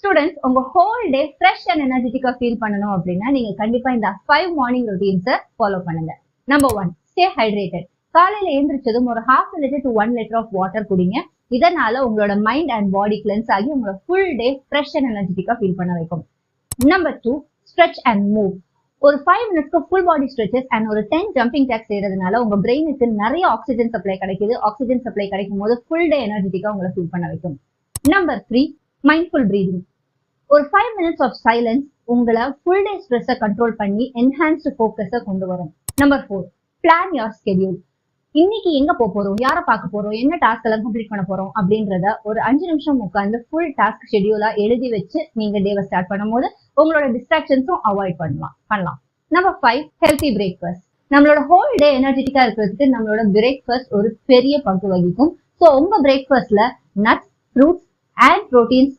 Students உங்க whole day fresh and எனர்ஜெட்டிக்கா feel பண்ணணும் அப்படின்னா நீங்க கண்டிப்பா இந்த 5 மார்னிங் ரொட்டீன்ஸை ஃபாலோ பண்ணுங்க. Number 1, stay hydrated. காலையில எழுந்திரிச்சதும் ஒரு 1/2 litre to 1 litre of water குடிங்க. இதனால உங்களோட மைண்ட் அண்ட் பாடி கிளென்ஸ் ஆகி உங்களோட ஃபுல் டே ஃப்ரெஷ் அண்ட் எனர்ஜெட்டிக்கா ஃபீல் பண்ண வைக்கும். Number 2, stretch and move. ஒரு 5 மினிட்ஸ்க்கு ஃபுல் பாடி ஸ்ட்ரெச்சஸ் அண்ட் ஒரு 10 ஜம்பிங் ஜாக்ஸ் செய்யறதுனால உங்க பிரெயினுக்கு நிறைய ஆக்சிஜன் சப்ளை கிடைக்குது. ஆக்சிஜன் சப்ளை கிடைக்கும் போது ஃபுல் டே எனர்ஜெட்டிக்கா உங்களை ஃபீல் பண்ண வைக்கும். Number 3, mindful breathing. ஒரு 5 மினிட்ஸ் ஆஃப் சைலன்ஸ் உங்களை ஃபுல் டே ஸ்ட்ரெஸ்ஸை கண்ட்ரோல் பண்ணி என்ஹான்ஸ்டு ஃபோக்கஸை கொண்டு வரும். Number 4, plan your schedule. இன்னைக்கு எங்க போறோம், யாரை பார்க்க போறோம், என்ன டாஸ்க் எல்லாம் கம்ப்ளீட் பண்ண போறோம் அப்படின்றத ஒரு 5 நிமிஷம் உட்காந்து ஃபுல் டாஸ்க் ஷெடியூலா எழுதி வச்சு நீங்க டேவை ஸ்டார்ட் பண்ணும்போது உங்களோட டிஸ்ட்ராக்ஷன்ஸும் அவாய்ட் பண்ணலாம். Number 5, healthy breakfast. நம்மளோட ஹோல் டே எனர்ஜெட்டிக்கா இருக்கிறதுக்கு நம்மளோட பிரேக்ஃபாஸ்ட் ஒரு பெரிய பங்கு வகிக்கும். ஸோ உங்க பிரேக்ஃபாஸ்ட்ல நட்ஸ், ஃப்ரூட்ஸ் அண்ட் ப்ரோட்டீன்ஸ்